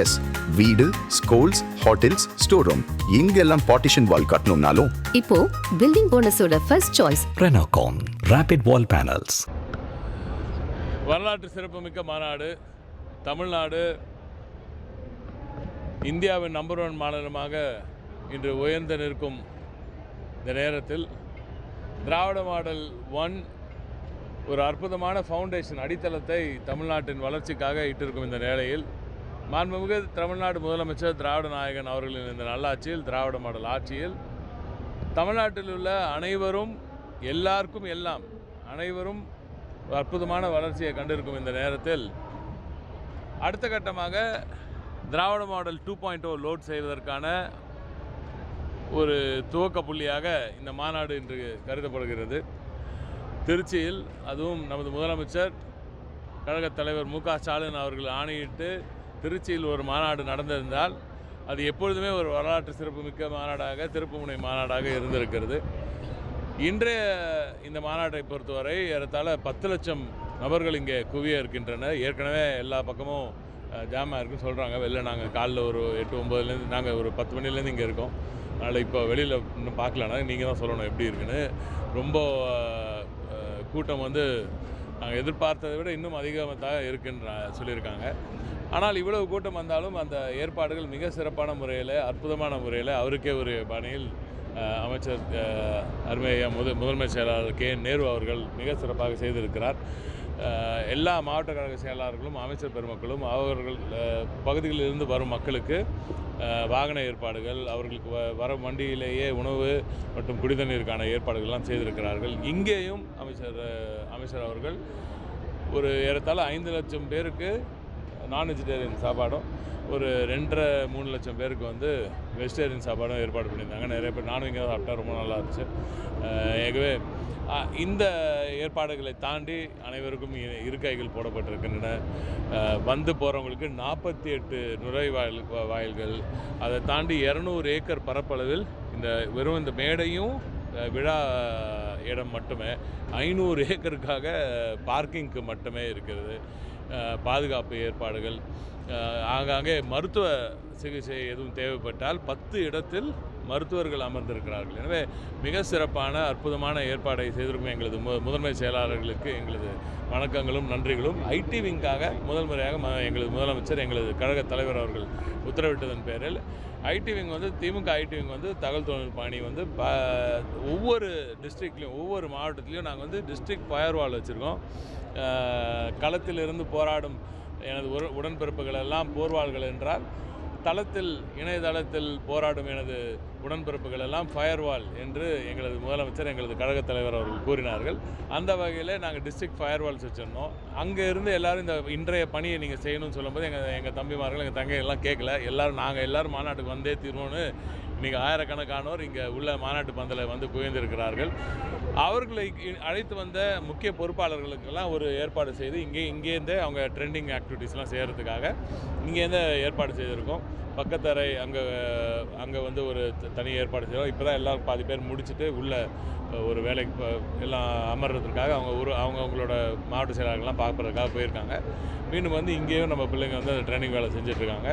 S, வீடு, schools, hotels, store room இங்கெல்லாம் partition wall கட்டணும்னாலும் இப்போ பில்டிங் போனஸோட first choice Renocon Rapid Wall Panels. வரலாற்று சிறப்புமிக்க மாநாடு. தமிழ்நாடு இந்தியாவின் நம்பர் 1 மாநிலமாக இன்று உயர்ந்து நிற்கும் இந்த நேரத்தில் திராவிட மாடல் 1 ஒரு அற்புதமான ஃபவுண்டேஷன் அடித்தளத்தை தமிழ்நாட்டின் வளர்ச்சிக்காக இட்டிருக்கும் இந்த வேளையில் மாண்புமிகு தமிழ்நாடு முதலமைச்சர் திராவிட நாயகன் அவர்களின் இந்த நல்லாட்சியில், திராவிட மாடல் ஆட்சியில் தமிழ்நாட்டில் உள்ள அனைவரும், எல்லாருக்கும் எல்லாம், அனைவரும் அற்புதமான வளர்ச்சியை கண்டிருக்கும் இந்த நேரத்தில் அடுத்த கட்டமாக திராவிட மாடல் 2.0 லோட் செய்வதற்கான ஒரு துவக்க புள்ளியாக இந்த மாநாடு இன்று கருதப்படுகிறது. திருச்சியில், அதுவும் நமது முதலமைச்சர் கழகத் தலைவர் மு.க. ஸ்டாலின் அவர்கள் ஆணையிட்டு திருச்சியில் ஒரு மாநாடு நடந்திருந்தால் அது எப்பொழுதுமே ஒரு வரலாற்று சிறப்புமிக்க மாநாடாக, திருப்புமுனை மாநாடாக இருந்திருக்கிறது. இன்றைய இந்த மாநாட்டை பொறுத்தவரை ஏறத்தாழ 10 லட்சம் நபர்கள் இங்கே குவிய இருக்கின்றனர். ஏற்கனவே எல்லா பக்கமும் ஜாமாக இருக்குன்னு சொல்கிறாங்க. வெளில நாங்கள் காலைல ஒரு 8-9லேருந்து, நாங்கள் ஒரு 10 மணிலேருந்து இங்கே இருக்கோம். அதனால் இப்போ வெளியில் இன்னும் பார்க்கலன்னா நீங்கள் தான் சொல்லணும் எப்படி இருக்குன்னு. ரொம்ப கூட்டம் வந்து நாங்கள் எதிர்பார்த்ததை விட இன்னும் அதிகமாக தான் இருக்குன்னு சொல்லியிருக்காங்க. ஆனால் இவ்வளவு கூட்டம் வந்தாலும் அந்த ஏற்பாடுகள் மிக சிறப்பான முறையில், அற்புதமான முறையில், அவருக்கே ஒரு பாணியில் அமைச்சர் அருமையா முதன்மை செயலாளர் கே.என். நேரு அவர்கள் மிக சிறப்பாக செய்திருக்கிறார். எல்லா மாவட்ட கழக செயலாளர்களும், அமைச்சர் பெருமக்களும் அவர்கள் பகுதிகளில் இருந்து வரும் மக்களுக்கு வாகன ஏற்பாடுகள், அவர்களுக்கு வரும் வண்டியிலேயே உணவு மற்றும் குடிதண்ணீருக்கான ஏற்பாடுகள்லாம் செய்திருக்கிறார்கள். இங்கேயும் அமைச்சர் அவர்கள் ஒரு ஏறத்தாழ 5 லட்சம் பேருக்கு நான் வெஜிடேரியன் சாப்பாடும், ஒரு 2.5-3 லட்சம் பேருக்கு வந்து வெஜிடேரியன் சாப்பாடும் ஏற்பாடு பண்ணியிருந்தாங்க. நிறைய பேர் நானும் இங்கே சாப்பிட்டா ரொம்ப நல்லா இருந்துச்சு. ஆகவே இந்த ஏற்பாடுகளை தாண்டி அனைவருக்கும் இருக்கைகள் போடப்பட்டிருக்கின்றன. வந்து போகிறவங்களுக்கு 48 நுழைவாயில்கள், அதை தாண்டி 200 ஏக்கர் பரப்பளவில் இந்த வெறும் இந்த மேடையும் விழா இடம் மட்டுமே 500 ஏக்கருக்காக பார்க்கிங்க்கு மட்டுமே இருக்கிறது. பாதுகாப்பு ஏற்பாடுகள், ஆங்காங்கே மருத்துவ சிகிச்சை எதுவும் தேவைப்பட்டால் 10 இடத்தில் மருத்துவர்கள் அமர்ந்திருக்கிறார்கள். எனவே மிக சிறப்பான அற்புதமான ஏற்பாடை செய்திருக்கும் எங்களது முதன்மை செயலாளர்களுக்கு எங்களது வணக்கங்களும் நன்றிகளும். ஐடி விங்காக முதல் முறையாக எங்களது முதலமைச்சர், எங்களது கழக தலைவர் அவர்கள் உத்தரவிட்டதன் பேரில் ஐடி விங் வந்து, திமுக ஐடி விங் வந்து தகவல் தொழில்நுட்ப அணி வந்து ஒவ்வொரு டிஸ்ட்ரிக்ட்லேயும், ஒவ்வொரு மாவட்டத்துலேயும் நாங்கள் வந்து டிஸ்ட்ரிக்ட் ஃபயர்வால் வச்சுருக்கோம். களத்திலிருந்து போராடும் எனது உடன்பிறப்புகள் எல்லாம் போர்வாள்கள் என்றால், தளத்தில், இணையதளத்தில் போராடும் எனது உடன்பிறப்புகள் எல்லாம் ஃபயர்வால் என்று எங்களது முதலமைச்சர், எங்களது கழகத் தலைவர் அவர்கள் கூறினார்கள். அந்த வகையில் நாங்கள் டிஸ்ட்ரிக்ட் ஃபயர்வால்ஸ் வச்சுருந்தோம். அங்கே இருந்து எல்லோரும் இந்த இன்றைய பணியை நீங்கள் செய்யணும்னு சொல்லும்போது எங்கள் தம்பிமார்கள், எங்கள் தங்கையெல்லாம் கேட்கல. நாங்கள் எல்லோரும் மாநாட்டுக்கு வந்தே தீர்வோன்னு இன்றைக்கி ஆயிரக்கணக்கானோர் இங்கே உள்ள மாநாட்டு பந்தலை வந்து குவிந்திருக்கிறார்கள். அவர்களை அழைத்து வந்த முக்கிய பொறுப்பாளர்களுக்கெல்லாம் ஒரு ஏற்பாடு செய்து இங்கேருந்தே அவங்க ட்ரெண்டிங் ஆக்டிவிட்டீஸ்லாம் செய்கிறதுக்காக இங்கேருந்தே ஏற்பாடு செய்திருக்கோம். பக்கத்தரை அங்கே வந்து ஒரு தனி ஏற்பாடு செய்வோம். இப்போ தான் எல்லோரும் பாதி பேர் முடிச்சுட்டு உள்ள ஒரு வேலைக்கு எல்லாம் அமர்றதுக்காக அவங்களோட மாவட்ட செயலாளர்கள்லாம் பார்க்குறதுக்காக போயிருக்காங்க. மீண்டும் வந்து இங்கேயும் நம்ம பிள்ளைங்க வந்து அந்த ட்ரைனிங் வேலை செஞ்சிட்ருக்காங்க.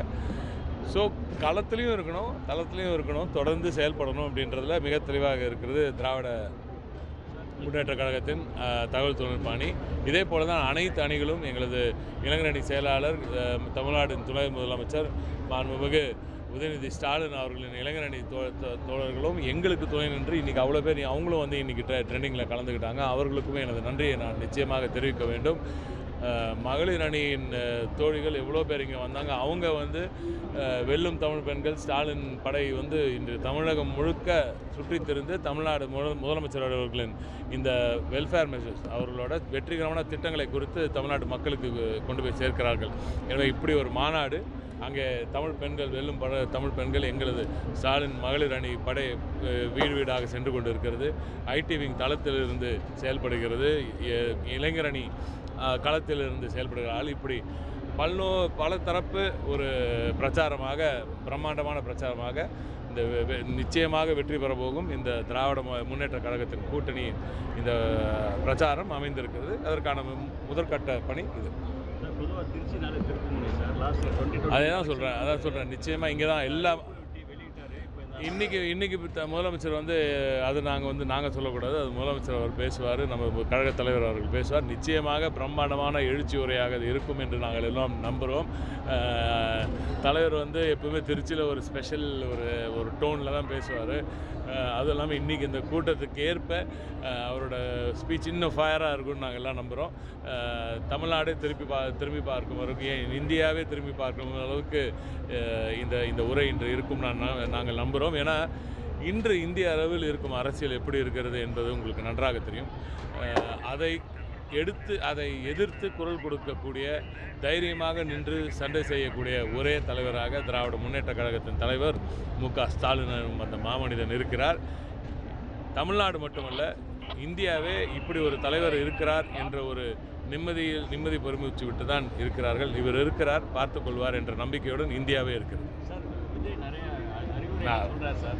ஸோ களத்துலேயும் இருக்கணும், தளத்துலேயும் இருக்கணும், தொடர்ந்து செயல்படணும் அப்படின்றதுல மிக தெளிவாக இருக்கிறது திராவிட முன்னேற்ற கழகத்தின் தகவல் தொழில்நுட்ப அணி. இதே போல தான் அனைத்து அணிகளும், எங்களது இளைஞரணி செயலாளர், தமிழ்நாட்டின் துணை முதலமைச்சர் மாண்புமிகு உதயநிதி ஸ்டாலின் அவர்களின் இளைஞரணி தோழர்களும் எங்களுக்கு துணை நின்று இன்றைக்கி அவ்வளோ பேர் அவங்களும் வந்து இன்றைக்கி ட்ரெண்டிங்கில் கலந்துக்கிட்டாங்க. அவர்களுக்குமே எனது நன்றியை நான் நிச்சயமாக தெரிவிக்க வேண்டும். மகளிர் அணியின் தோழிகள் எவ்வளோ பேர் இங்கே வந்தாங்க. அவங்க வந்து வெல்லும் தமிழ் பெண்கள், ஸ்டாலின் படை வந்து இன்று தமிழகம் முழுக்க சுற்றித் திரிந்து தமிழ்நாடு முதலமைச்சர் அவர்களின் இந்த வெல்ஃபேர் மெஷர்ஸ், அவர்களோட வெற்றிகரமான திட்டங்களை குறித்து தமிழ்நாட்டு மக்களுக்கு கொண்டு போய் சேர்க்கிறார்கள். எனவே இப்படி ஒரு மாநாடு அங்கே தமிழ் பெண்கள், வெல்லும் தமிழ் பெண்கள், எங்களது ஸ்டாலின் மகளிர் அணி படை வீடு வீடாக சென்று கொண்டு இருக்கிறது. ஐடி விங் தளத்திலிருந்து செயல்படுகிறது, இளைஞர் அணி களத்திலிருந்து செயல்படுகிறார்கள். இப்படி பல தரப்பு ஒரு பிரச்சாரமாக, பிரம்மாண்டமான பிரச்சாரமாக இந்த நிச்சயமாக வெற்றி பெற போகும் இந்த திராவிட முன்னேற்ற கழகத்தின் கூட்டணி இந்த பிரச்சாரம் அமைந்திருக்கிறது. அதற்கான முதற்கட்ட பணி இது. தடவை திருச்சினாலே திருப்பி சார் லாஸ்ட்டில் 2020 அதான் சொல்கிறேன் நிச்சயமாக இங்கே தான் எல்லாம் வெளியிட்டாரு. இப்போ இன்னைக்கு முதலமைச்சர் வந்து அது நாங்கள் சொல்லக்கூடாது, அது முதலமைச்சர் அவர் பேசுவார், நம்ம கழக தலைவர் அவர்கள் பேசுவார். நிச்சயமாக பிரம்மாண்டமான எழுச்சி உரையாக அது இருக்கும் என்று நாங்கள் எல்லாம் நம்புகிறோம். தலைவர் வந்து எப்பவுமே திருச்சியில் ஒரு ஸ்பெஷல் ஒரு டோனில் தான் பேசுவார். அதுவும் இல்லாமல் இன்றைக்கி இந்த கூட்டத்துக்கு ஏற்ப அவரோட ஸ்பீச் இன்னும் ஃபயராக இருக்கும்னு நாங்கள் எல்லாம் நம்புகிறோம். தமிழ்நாடே திரும்பி பார்க்கும் வரைக்கும், ஏன் இந்தியாவே திரும்பி பார்க்கும் அளவுக்கு இந்த உரை இன்று இருக்கும் நாங்கள் நம்புகிறோம். ஏன்னா இன்று இந்திய அளவில் இருக்கும் அரசியல் எப்படி இருக்கிறது என்பது உங்களுக்கு நன்றாக தெரியும். அதை எதிர்த்து குரல் கொடுக்கக்கூடிய, தைரியமாக நின்று சண்டை செய்யக்கூடிய ஒரே தலைவராக திராவிட முன்னேற்ற கழகத்தின் தலைவர் மு.க. ஸ்டாலின் அந்த மாமனிதன் இருக்கிறார். தமிழ்நாடு மட்டுமல்ல, இந்தியாவே இப்படி ஒரு தலைவர் இருக்கிறார் என்ற ஒரு நிம்மதி பெருமிச்சு விட்டு தான் இருக்கிறார்கள். இவர் இருக்கிறார், பார்த்துக்கொள்வார் என்ற நம்பிக்கையுடன் இந்தியாவே இருக்கிறது. சார் விஜய் நிறைய அறிவுரை சொல்கிறார் சார்.